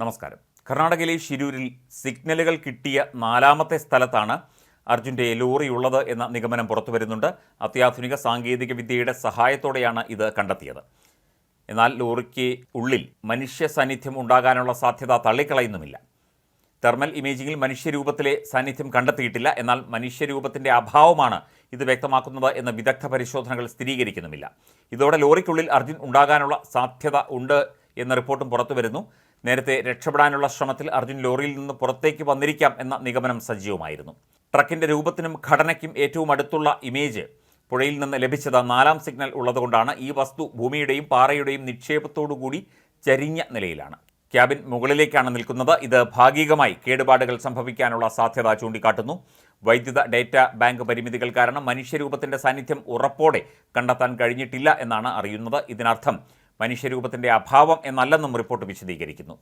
നമസ്കാരം. കർണാടകയിലെ ഷിരൂരിൽ സിഗ്നലുകൾ കിട്ടിയ നാലാമത്തെ സ്ഥലത്താണ് അർജുൻ്റെ ലോറി ഉള്ളത് എന്ന നിഗമനം പുറത്തുവരുന്നുണ്ട്. അത്യാധുനിക സാങ്കേതിക വിദ്യയുടെ സഹായത്തോടെയാണ് ഇത് കണ്ടെത്തിയത്. എന്നാൽ ലോറിക്ക് ഉള്ളിൽ മനുഷ്യ സാന്നിധ്യം ഉണ്ടാകാനുള്ള സാധ്യത തള്ളിക്കളയുന്നുമില്ല. തെർമൽ ഇമേജിങ്ങിൽ മനുഷ്യരൂപത്തിലെ സാന്നിധ്യം കണ്ടെത്തിയിട്ടില്ല. എന്നാൽ മനുഷ്യരൂപത്തിൻ്റെ അഭാവമാണ് ഇത് വ്യക്തമാക്കുന്നത് എന്ന വിദഗ്ധ പരിശോധനകൾ സ്ഥിരീകരിക്കുന്നുമില്ല. ഇതോടെ ലോറിക്കുള്ളിൽ അർജുൻ ഉണ്ടാകാനുള്ള സാധ്യത ഉണ്ട് എന്ന റിപ്പോർട്ടും പുറത്തുവരുന്നു. നേരത്തെ രക്ഷപ്പെടാനുള്ള ശ്രമത്തിൽ അർജുൻ ലോറിയിൽ നിന്ന് പുറത്തേക്ക് വന്നിരിക്കാം എന്ന നിഗമനം സജീവമായിരുന്നു. ട്രക്കിൻ്റെ രൂപത്തിനും ഘടനയ്ക്കും ഏറ്റവും അടുത്തുള്ള ഇമേജ് പുഴയിൽ നിന്ന് ലഭിച്ചത് 4ാം സിഗ്നൽ ഉള്ളതുകൊണ്ടാണ് ഈ വസ്തു ഭൂമിയുടെയും പാറയുടെയും നിക്ഷേപത്തോടുകൂടി ചരിഞ്ഞ നിലയിലാണ്. ക്യാബിൻ മുകളിലേക്കാണ് നിൽക്കുന്നത്. ഇത് ഭാഗികമായി കേടുപാടുകൾ സംഭവിക്കാനുള്ള സാധ്യത ചൂണ്ടിക്കാട്ടുന്നു. വൈദ്യുത ഡേറ്റ ബാങ്ക് പരിമിതികൾ കാരണം മനുഷ്യരൂപത്തിൻ്റെ സാന്നിധ്യം ഉറപ്പോടെ കണ്ടെത്താൻ കഴിഞ്ഞിട്ടില്ല എന്നാണ് അറിയുന്നത്. ഇതിനർത്ഥം മനുഷ്യരൂപത്തിൻ്റെ അഭാവം എന്നല്ലെന്നും റിപ്പോർട്ട് വിശദീകരിക്കുന്നു.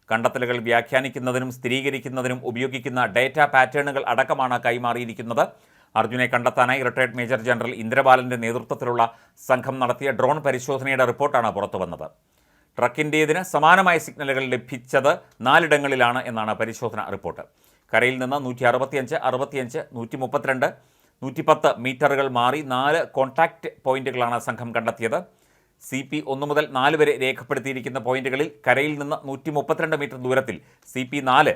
കണ്ടെത്തലുകൾ വ്യാഖ്യാനിക്കുന്നതിനും സ്ഥിരീകരിക്കുന്നതിനും ഉപയോഗിക്കുന്ന ഡേറ്റ പാറ്റേണുകൾ അടക്കമാണ് കൈമാറിയിരിക്കുന്നത്. അർജുനെ കണ്ടെത്താനായി റിട്ടയർഡ് മേജർ ജനറൽ ഇന്ദ്രബാലൻ്റെ നേതൃത്വത്തിലുള്ള സംഘം നടത്തിയ ഡ്രോൺ പരിശോധനയുടെ റിപ്പോർട്ടാണ് പുറത്തുവന്നത്. ട്രക്കിൻ്റേതിന് സമാനമായ സിഗ്നലുകൾ ലഭിച്ചത് 4 ഇടങ്ങളിലാണ് എന്നാണ് പരിശോധന റിപ്പോർട്ട്. കരയിൽ നിന്ന് 165, 65, 132, 110 മീറ്ററുകൾ മാറി 4 കോൺടാക്റ്റ് പോയിന്റുകളാണ് സംഘം കണ്ടെത്തിയത്. CP 1 മുതൽ 4 വരെ രേഖപ്പെടുത്തിയിരിക്കുന്ന പോയിന്റുകളിൽ കരയിൽ നിന്ന് 132 മീറ്റർ ദൂരത്തിൽ CP 4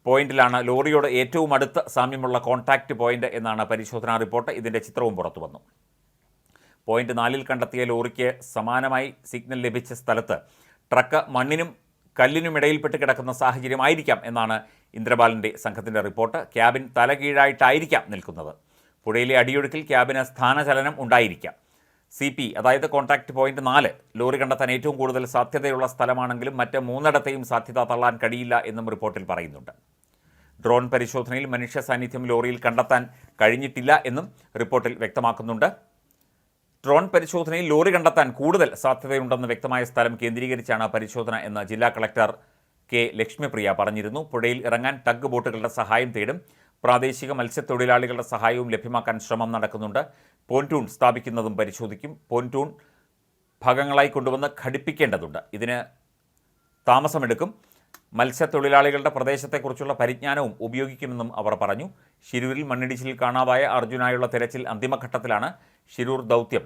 പോയിന്റിലാണ് ലോറിയോട് ഏറ്റവും അടുത്ത സാമ്യമുള്ള കോൺടാക്റ്റ് പോയിന്റ് എന്നാണ് പരിശോധനാ റിപ്പോർട്ട്. ഇതിൻ്റെ ചിത്രവും പുറത്തുവന്നു. പോയിന്റ് 4ൽ കണ്ടെത്തിയ ലോറിക്ക് സമാനമായി സിഗ്നൽ ലഭിച്ച സ്ഥലത്ത് ട്രക്ക് മണ്ണിനും കല്ലിനുമിടയിൽപ്പെട്ട് കിടക്കുന്ന സാഹചര്യമായിരിക്കാം എന്നാണ് ഇന്ദ്രബാലൻ്റെ സംഘത്തിൻ്റെ റിപ്പോർട്ട്. ക്യാബിൻ തലകീഴായിട്ടായിരിക്കാം നിൽക്കുന്നത്. പുഴയിലെ അടിയൊഴുക്കിൽ ക്യാബിന് സ്ഥാനചലനം ഉണ്ടായിരിക്കാം. CP അതായത് കോൺടാക്റ്റ് പോയിന്റ് 4 ലോറി കണ്ടെത്താൻ ഏറ്റവും കൂടുതൽ സാധ്യതയുള്ള സ്ഥലമാണെങ്കിലും മറ്റ് 3ഇടത്തെയും സാധ്യത തള്ളാൻ കഴിയില്ല എന്നും റിപ്പോർട്ടിൽ പറയുന്നുണ്ട്. ഡ്രോൺ പരിശോധനയിൽ മനുഷ്യ സാന്നിധ്യം ലോറിയിൽ കണ്ടെത്താൻ കഴിഞ്ഞിട്ടില്ല എന്നും റിപ്പോർട്ടിൽ വ്യക്തമാക്കുന്നുണ്ട്. ഡ്രോൺ പരിശോധനയിൽ ലോറി കണ്ടെത്താൻ കൂടുതൽ സാധ്യതയുണ്ടെന്ന് വ്യക്തമായ സ്ഥലം കേന്ദ്രീകരിച്ചാണ് പരിശോധന എന്ന് ജില്ലാ കളക്ടർ K. ലക്ഷ്മിപ്രിയ പറഞ്ഞിരുന്നു. പുഴയിൽ ഇറങ്ങാൻ ടഗ് ബോട്ടുകളുടെ സഹായം തേടും. പ്രാദേശിക മത്സ്യത്തൊഴിലാളികളുടെ സഹായവും ലഭ്യമാക്കാൻ ശ്രമം നടക്കുന്നുണ്ട്. പോൻറ്റൂൺ സ്ഥാപിക്കുന്നതും പരിശോധിക്കും. പോൻറ്റൂൺ ഭാഗങ്ങളായി കൊണ്ടുവന്ന് ഘടിപ്പിക്കേണ്ടതുണ്ട്. ഇതിന് താമസമെടുക്കും. മത്സ്യത്തൊഴിലാളികളുടെ പ്രദേശത്തെക്കുറിച്ചുള്ള പരിജ്ഞാനവും ഉപയോഗിക്കുമെന്നും അവർ പറഞ്ഞു. ഷിരൂരിൽ മണ്ണിടിച്ചിലിൽ കാണാതായ അർജുനായുള്ള തിരച്ചിൽ അന്തിമഘട്ടത്തിലാണ്. ഷിരൂർ ദൗത്യം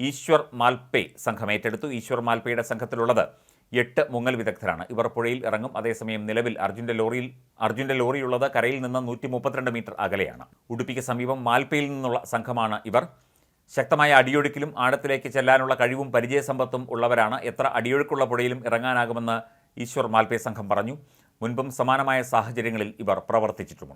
ഈശ്വർ മാൽപേ സംഘം ഏറ്റെടുത്തു. ഈശ്വർ മാൽപേയുടെ സംഘത്തിലുള്ളത് 8 മുങ്ങൽ വിദഗ്ധരാണ്. ഇവർ പുഴയിൽ ഇറങ്ങും. അതേസമയം നിലവിൽ അർജുൻ്റെ ലോറിയുള്ളത് കരയിൽ നിന്ന് 132 മീറ്റർ അകലെയാണ്. ഉടുപ്പിക്ക് സമീപം മാൽപേയിൽ നിന്നുള്ള സംഘമാണ് ഇവർ. ശക്തമായ അടിയൊഴുക്കിലും ആഴത്തിലേക്ക് ചെല്ലാനുള്ള കഴിവും പരിചയസമ്പത്തും ഉള്ളവരാണ്. എത്ര അടിയൊഴുക്കുള്ള പുഴയിലും ഇറങ്ങാനാകുമെന്ന് ഈശ്വർ മാൽപേ സംഘം പറഞ്ഞു. മുൻപും സമാനമായ സാഹചര്യങ്ങളിൽ ഇവർ പ്രവർത്തിച്ചിട്ടുമുണ്ട്.